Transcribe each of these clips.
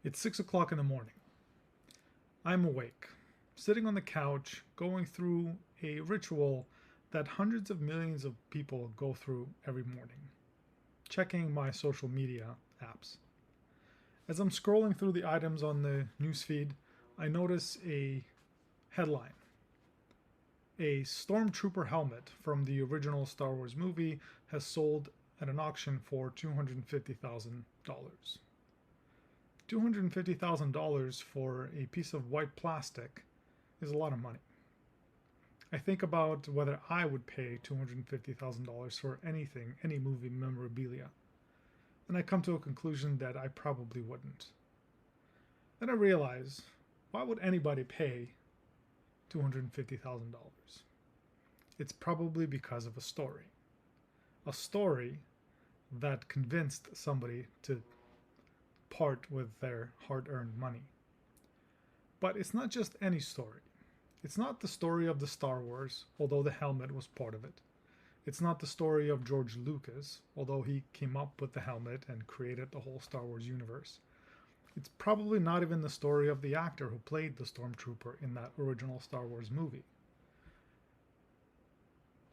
It's 6 o'clock in the morning. I'm awake, sitting on the couch, going through a ritual that hundreds of millions of people go through every morning, checking my social media apps. As I'm scrolling through the items on the newsfeed, I notice a headline. A Stormtrooper helmet from the original Star Wars movie has sold at an auction for $250,000. $250,000 for a piece of white plastic is a lot of money. I think about whether I would pay $250,000 for anything, any movie memorabilia, and I come to a conclusion that I probably wouldn't. Then I realize, why would anybody pay $250,000? It's probably because of a story. A story that convinced somebody to part with their hard earned money. But it's not just any story. It's not the story of the Star Wars, although the helmet was part of it. It's not the story of George Lucas, although he came up with the helmet and created the whole Star Wars universe. It's probably not even the story of the actor who played the Stormtrooper in that original Star Wars movie.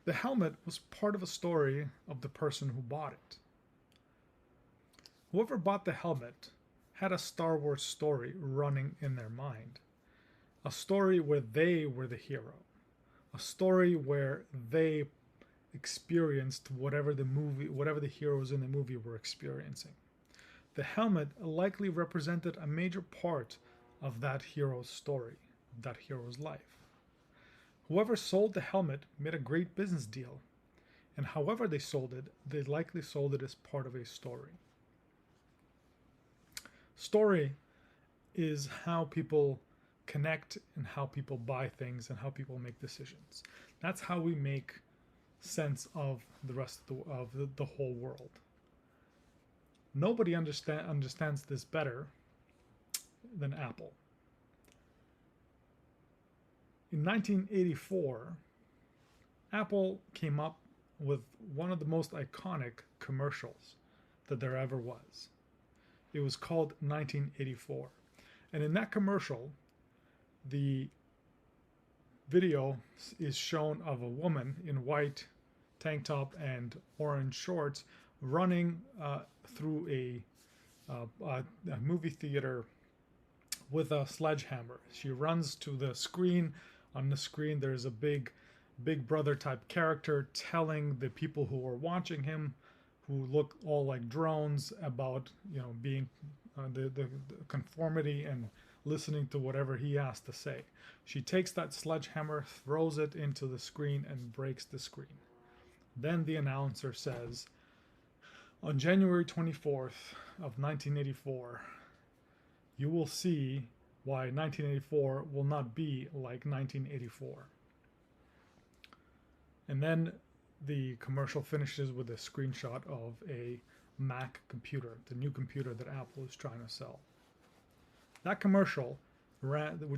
The helmet was part of a story of the person who bought it. Whoever bought the helmet had a Star Wars story running in their mind. A story where they were the hero. A story where they experienced whatever the heroes in the movie were experiencing. The helmet likely represented a major part of that hero's story, that hero's life. Whoever sold the helmet made a great business deal, and however they sold it, they likely sold it as part of a story. Story is how people connect and how people buy things and how people make decisions. That's how we make sense of the rest of the whole world. Nobody understands this better than Apple. In 1984, Apple came up with one of the most iconic commercials that there ever was. It was called 1984. And in that commercial, the video is shown of a woman in white tank top and orange shorts running through a movie theater with a sledgehammer. She runs to the screen. On the screen, there's a big brother type character telling the people who are watching him, who look all like drones, about being the conformity and listening to whatever he has to say. She takes that sledgehammer, throws it into the screen, and breaks the screen. Then the announcer says, on January 24th of 1984, you will see why 1984 will not be like 1984. And then the commercial finishes with a screenshot of a Mac computer, the new computer that Apple is trying to sell. That commercial, was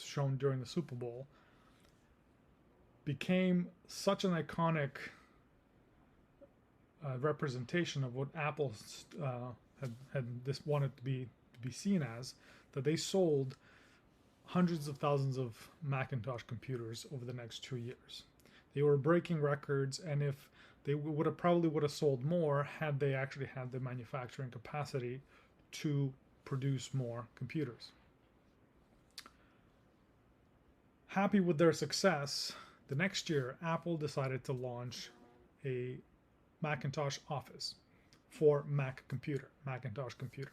shown during the Super Bowl, became such an iconic representation of what Apple had this wanted to be seen as, that they sold hundreds of thousands of Macintosh computers over the next 2 years. They were breaking records, and if they probably would have sold more had they actually had the manufacturing capacity to produce more computers. Happy with their success, the next year Apple decided to launch a Macintosh Office for Macintosh computer.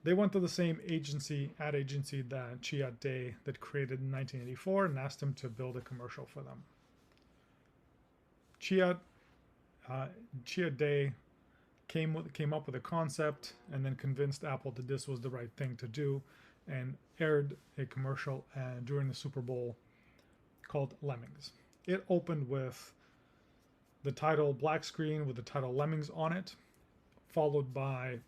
They went to the same ad agency that Chiat Day that created in 1984 and asked him to build a commercial for them. Chiat Day came up with a concept and then convinced Apple that this was the right thing to do, and aired a commercial during the Super Bowl called Lemmings. It opened with the title black screen with the title Lemmings on it, followed by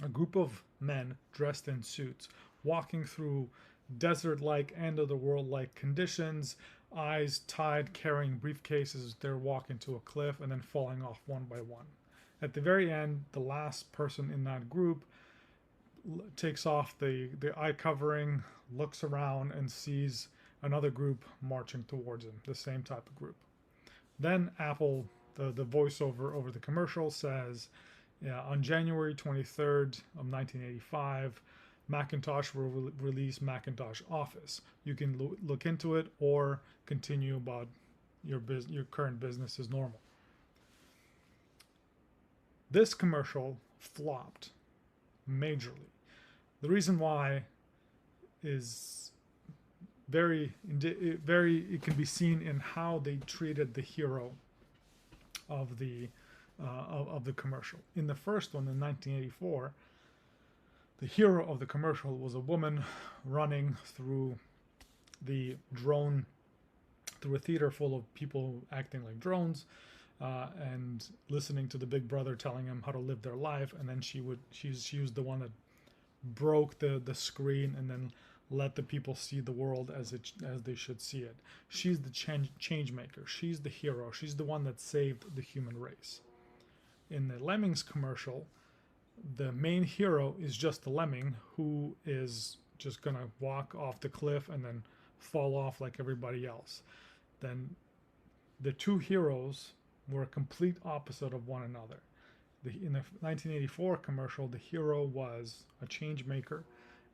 a group of men dressed in suits walking through desert-like, end-of-the-world-like conditions, eyes tied, carrying briefcases. They're walking to a cliff and then falling off one by one. At the very end, the last person in that group takes off the eye covering, looks around, and sees another group marching towards him, the same type of group. Then Apple, the voiceover over the commercial says, yeah, on January 23rd of 1985, Macintosh will release Macintosh Office. You can look into it or continue about your current business as normal. This commercial flopped majorly. The reason why is it can be seen in how they treated the hero of the commercial. In the first one in 1984, the hero of the commercial was a woman running through the drone, through a theater full of people acting like drones, and listening to the Big Brother telling them how to live their life. And then she was the one that broke the screen and then let the people see the world as they should see it. She's the change maker. She's the hero. She's the one that saved the human race. In the Lemmings commercial, the main hero is just the lemming who is just gonna walk off the cliff and then fall off like everybody else. Then the two heroes were a complete opposite of one another. In the 1984 commercial, the hero was a change maker.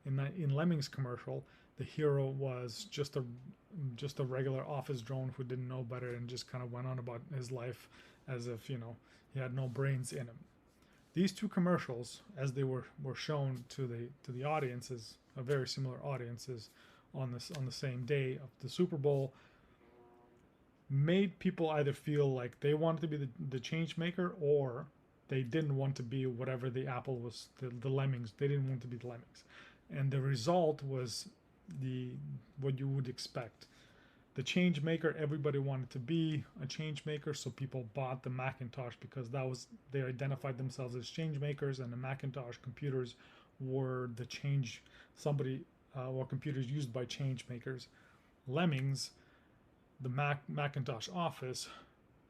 In Lemmings commercial, the hero was just a regular office drone who didn't know better and just kind of went on about his life as if, he had no brains in him. These two commercials, as they were shown to the audiences, a very similar audiences on the same day of the Super Bowl, made people either feel like they wanted to be the change maker, or they didn't want to be whatever the Apple was, the Lemmings. They didn't want to be the Lemmings. And the result was what you would expect. The change maker, everybody wanted to be a change maker, so people bought the Macintosh because they identified themselves as change makers, and the Macintosh computers were the change or computers used by change makers. Lemmings, the Macintosh Office,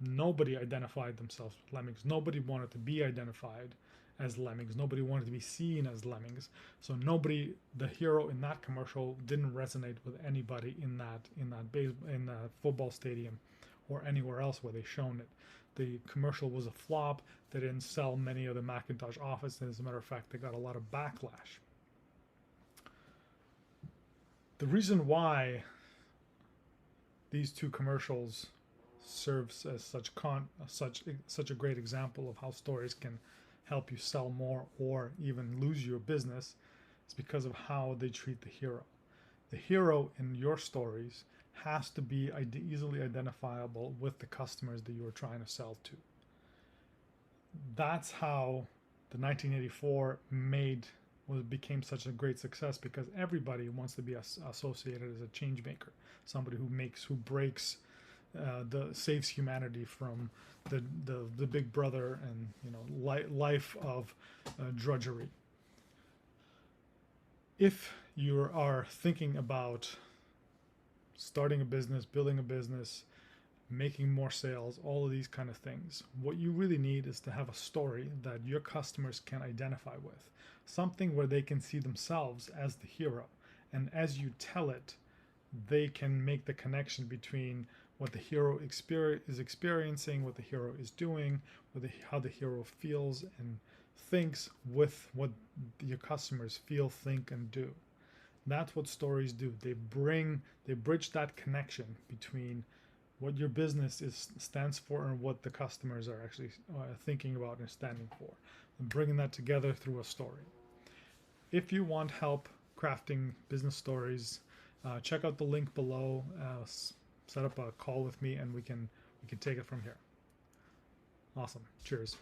nobody identified themselves with Lemmings. Nobody wanted to be identified as Lemmings. Nobody wanted to be seen as Lemmings. So the hero in that commercial didn't resonate with anybody in that football stadium or anywhere else where they shown it. The commercial was a flop. They didn't sell many of the Macintosh Office, and as a matter of fact, they got a lot of backlash. The reason why these two commercials serves as such a great example of how stories can help you sell more or even lose your business is because of how they treat the hero. The hero in your stories has to be easily identifiable with the customers that you are trying to sell to. That's how the 1984 became such a great success, because everybody wants to be associated as a change maker, somebody who breaks, saves humanity from the Big Brother and life of drudgery. If you are thinking about starting a business, building a business, making more sales, all of these kind of things, what you really need is to have a story that your customers can identify with, something where they can see themselves as the hero, and as you tell it, they can make the connection between what the hero is experiencing, what the hero is doing, how the hero feels and thinks with what your customers feel, think, and do. That's what stories do. They bridge that connection between what your business stands for and what the customers are actually thinking about and standing for, and bringing that together through a story. If you want help crafting business stories, check out the link below. Set up a call with me, and we can take it from here. Awesome. Cheers.